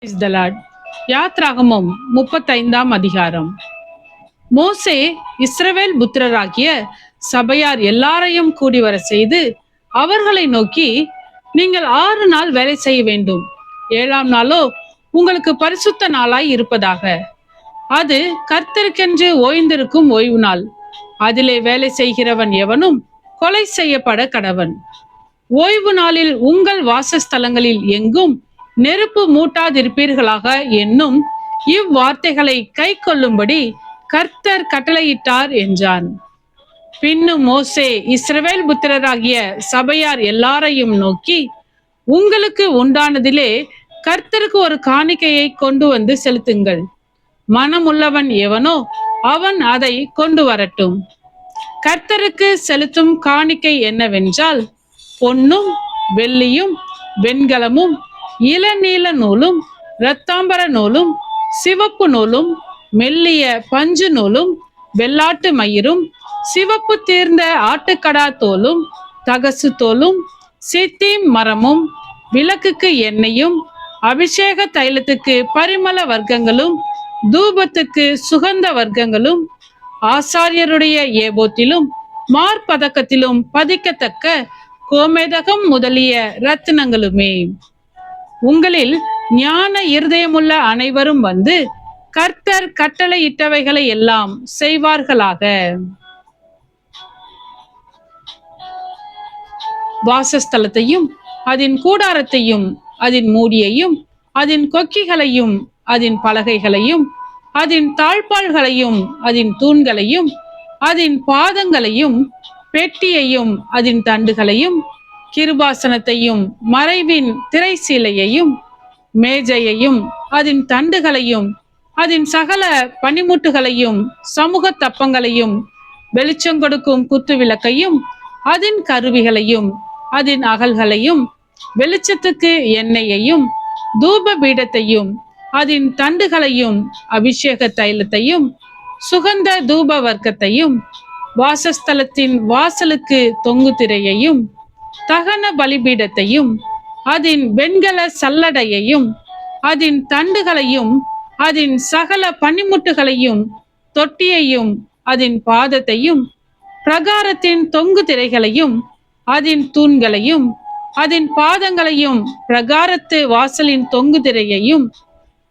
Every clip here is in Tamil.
Praise the Lord. யாத்ராகமம் 35ஆம் அதிகாரம். மோசே இஸ்ரவேல் புத்திரராகிய சபையார் எல்லாரையும் கூடி வர செய்து அவர்களை நோக்கி, நீங்கள் 6 நாள் வேலை செய்ய வேண்டும், 7ஆம் நாளோ உங்களுக்கு பரிசுத்த நாளாய் இருப்பதாக. அது கர்த்தருக்கென்று ஓய்ந்திருக்கும் ஓய்வு நாள். அதிலே வேலை செய்கிறவன் எவனும் கொலை செய்யப்பட கடவன். ஓய்வு நாளில் உங்கள் வாசஸ்தலங்களில் எங்கும் நெருப்பு மூட்டாதிருப்பீர்களாக என்னும் இவ்வார்த்தைகளை கை கொள்ளும்படி கர்த்தர் கட்டளையிட்டார் என்றான். பின்னும் மோசே இஸ்ரவேல் புத்திரராகிய சபையார் எல்லாரையும் நோக்கி, உங்களுக்கு உண்டானதிலே கர்த்தருக்கு ஒரு காணிக்கையை கொண்டு வந்து செலுத்துங்கள். மனமுள்ளவன் எவனோ அவன் அதை கொண்டு வரட்டும். கர்த்தருக்கு செலுத்தும் காணிக்கை என்னவென்றால், பொன்னும் வெள்ளியும் வெண்கலமும் இளநீல நூலும் இரத்தாம்பர நூலும் சிவப்பு நூலும் மெல்லிய பஞ்சு நூலும் வெள்ளாட்டு மயிரும் சிவப்பு தீர்ந்த ஆட்டுக்கடா தோலும் தகசு தோலும் சித்தீம் மரமும் விளக்குக்கு எண்ணெயும் அபிஷேக தைலத்துக்கு பரிமள வர்க்கங்களும் தூபத்துக்கு சுகந்த வர்க்கங்களும் ஆசாரியருடைய ஏபோத்திலும் மார்பதக்கத்திலும் பதிக்கத்தக்க கோமேதகம் முதலிய ரத்தினங்களுமே. உங்களில் ஞான இருதயமுள்ள அனைவரும் வந்து கர்த்தர் கட்டளையிட்டவைகளை எல்லாம் செய்வார்களாக. வாசஸ்தலத்தையும் அதன் கூடாரத்தையும் அதன் மூடியையும் அதன் கொக்கிகளையும் அதன் பலகைகளையும் அதன் தாழ்பாள்களையும் அதன் தூண்களையும் அதன் பாதங்களையும் பெட்டியையும் அதன் தண்டுகளையும் கிருபாசனத்தையும் மறைவின் திரைசீலையையும் மேஜையையும் அதன் தண்டுகளையும் அதன் சகல பனிமுட்டுகளையும் சமூக தப்பங்களையும் வெளிச்சம் கொடுக்கும் குத்து விளக்கையும் அதன் கருவிகளையும் அதன் அகல்களையும் வெளிச்சத்துக்கு எண்ணெயையும் தூப பீடத்தையும் அதன் தண்டுகளையும் அபிஷேக தைலத்தையும் சுகந்த தூப வர்க்கத்தையும் வாசஸ்தலத்தின் வாசலுக்கு தொங்கு திரையையும் தகன பலிபீடத்தையும் அதன் வெண்கல சல்லடையையும் அதன் தண்டுகளையும் அதன் சகல பனிமுட்டுகளையும் தொட்டியையும் அதன் பாதத்தையும் பிரகாரத்தின் தொங்கு திரைகளையும் அதன் தூண்களையும் அதன் பாதங்களையும் பிரகாரத்து வாசலின் தொங்கு திரையையும்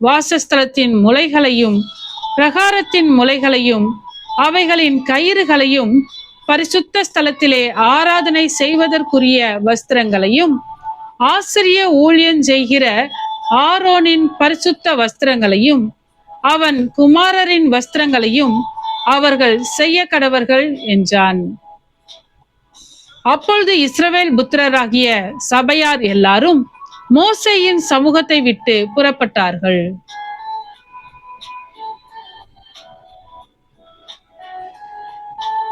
வாசஸ்தலத்தின் முளைகளையும் பிரகாரத்தின் முளைகளையும் அவைகளின் கயிறுகளையும் பரிசுத்த ஸ்தலத்திலே ஆராதனை செய்வதற்குரிய வஸ்திரங்களையும் ஆசிரிய ஊழியம் செய்கிற ஆரோனின் பரிசுத்த வஸ்திரங்களையும் அவன் குமாரரின் வஸ்திரங்களையும் அவர்கள் செய்ய கடவர்கள் என்றான். அப்பொழுது இஸ்ரவேல் புத்திரராகிய சபையார் எல்லாரும் மோசேயின் சமூகத்தை விட்டு புறப்பட்டார்கள்.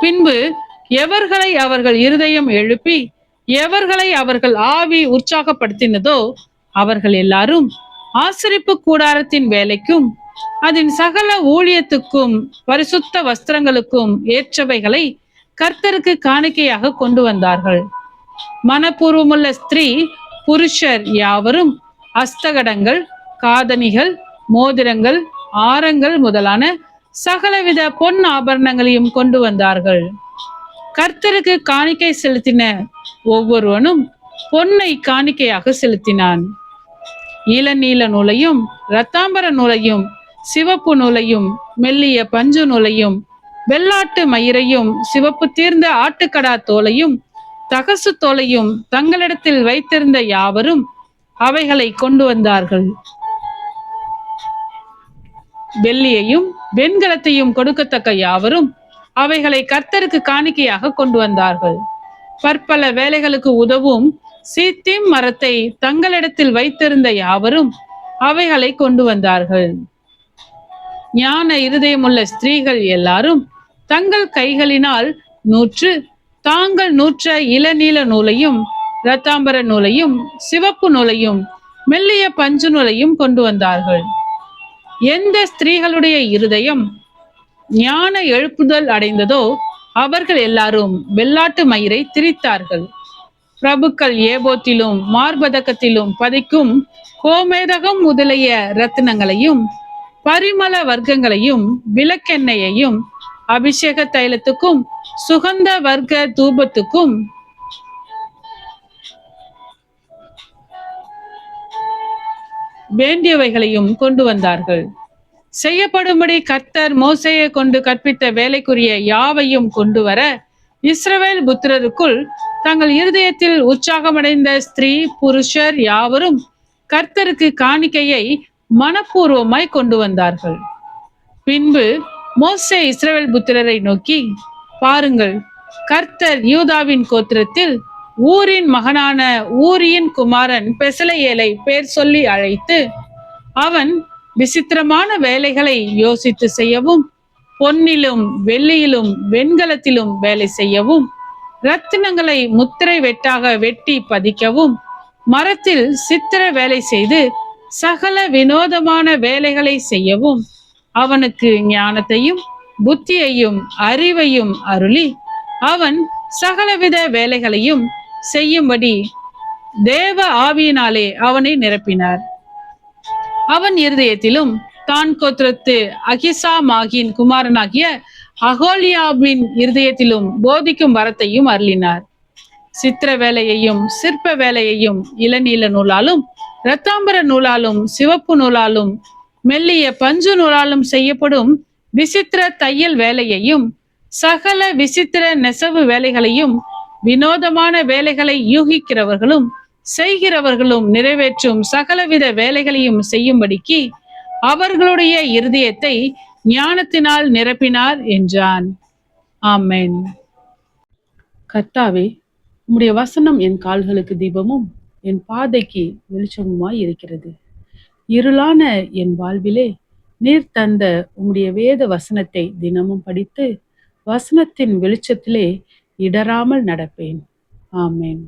பின்பு எவர்களை அவர்கள் இருதயம் எழுப்பி எவர்களை அவர்கள் ஆவி உற்சாகப்படுத்தினதோ அவர்கள் எல்லாரும் ஆசரிப்பு கூடாரத்தின் வேலைக்கும் அதன் சகல ஊழியத்துக்கும் பரிசுத்த வஸ்திரங்களுக்கும் ஏற்றவைகளை கர்த்தருக்கு காணிக்கையாக கொண்டு வந்தார்கள். மனப்பூர்வமுள்ள ஸ்திரீ புருஷர் யாவரும் அஸ்தகடங்கள், காதணிகள், மோதிரங்கள், ஆரங்கள் முதலான சகலவித பொன் ஆபரணங்களையும் கொண்டு வந்தார்கள். கர்த்தருக்கு காணிக்கை செலுத்தின ஒவ்வொருவனும் பொன்னை காணிக்கையாக செலுத்தினான். இளநீல நூலையும் இரத்தாம்பர நூலையும் சிவப்பு நூலையும் மெல்லிய பஞ்சு நூலையும் வெள்ளாட்டு மயிரையும் சிவப்பு தீர்ந்த ஆட்டுக்கடா தோலையும் தகசு தோலையும் தங்களிடத்தில் வைத்திருந்த யாவரும் அவைகளை கொண்டு வந்தார்கள். வெள்ளியையும் வெண்கலத்தையும் கொடுக்கத்தக்க யாவரும் அவைகளை கர்த்தருக்கு காணிக்கையாக கொண்டு வந்தார்கள். பற்பல வேலைகளுக்கு உதவும் சீத்திம் மரத்தை தங்களிடத்தில் வைத்திருந்த யாவரும் அவைகளை கொண்டு வந்தார்கள். ஞான இருதயமுள்ள ஸ்திரீகள் எல்லாரும் தங்கள் கைகளினால் தாங்கள் நூற்ற இளநீல நூலையும் இரத்தாம்பர நூலையும் சிவப்பு நூலையும் மெல்லிய பஞ்சு நூலையும் கொண்டு வந்தார்கள். எந்த ஸ்திரீகளுடைய இருதயம் ஞான எழுப்புதல் அடைந்ததோ அவர்கள் எல்லாரும் வெள்ளாட்டு மயிரை திரித்தார்கள். பிரபுக்கள் ஏபோத்திலும் மார்பதக்கத்திலும் பதிக்கும் கோமேதகம் முதலிய ரத்தினங்களையும் பரிமள வர்க்கங்களையும் விளக்கெண்ணெயையும் அபிஷேக தைலத்துக்கும் சுகந்த வர்க்க தூபத்துக்கும் வேண்டியவைகளையும் கொண்டு வந்தார்கள். செய்யப்படும்படி கர்த்தர் மோசேயை கொண்டு கற்பித்த வேலைக்குரிய யாவையும் கொண்டு வர இஸ்ரவேல் புத்திரருக்குள் தங்கள் இருதயத்தில் உற்சாகமடைந்த ஸ்திரீ புருஷர் யாவரும் கர்த்தருக்கு காணிக்கையை மனப்பூர்வமாய் கொண்டு வந்தார்கள். பின்பு மோசே இஸ்ரவேல் புத்திரரை நோக்கி, பாருங்கள், கர்த்தர் யூதாவின் கோத்திரத்தில் ஊரின் மகனான ஊரியின் குமாரன் பெசலெயேலை பேர் சொல்லி அழைத்து, அவன் விசித்திரமான வேலைகளை யோசித்து செய்யவும், பொன்னிலும் வெள்ளியிலும் வெண்கலத்திலும் வேலை செய்யவும், ரத்தினங்களை முத்திரை வெட்டாக வெட்டி பதிக்கவும், மரத்தில் சித்திர வேலை செய்து சகல வினோதமான வேலைகளை செய்யவும் அவனுக்கு ஞானத்தையும் புத்தியையும் அறிவையும் அருளி, அவன் சகலவித வேலைகளையும் செய்யும்படி தேவ ஆவியினாலே அவனை நிரப்பினார். அவன் இருதயத்திலும் தான் கோத்திரத்து அகிசாமாகின் குமாரனாகிய அகோலியாவின் இருதயத்திலும் போதிக்கும் வரத்தையும் அருளினார். சித்திர வேலையையும் சிற்ப வேலையையும் இளநீல நூலாலும் இரத்தாம்பர நூலாலும் சிவப்பு நூலாலும் மெல்லிய பஞ்சு நூலாலும் செய்யப்படும் விசித்திர தையல் வேலையையும் சகல விசித்திர நெசவு வேலைகளையும் வினோதமான வேலைகளை யூகிக்கிறவர்களும் செய்கிறவர்களும் நிறைவேற்றும் சகலவித வேலைகளையும் செய்யும்படிக்கு அவர்களுடைய இருதயத்தை ஞானத்தினால் நிரப்பினார் என்றான். ஆமென். கர்த்தாவே, உம்முடைய வசனம் என் கால்களுக்கு தீபமும் என் பாதைக்கு வெளிச்சமுமாய் இருக்கிறது. இருளான என் வாழ்விலே நீர் தந்த உம்முடைய வேத வசனத்தை தினமும் படித்து வசனத்தின் வெளிச்சத்திலே இடராமல் நடப்பேன். ஆமென்.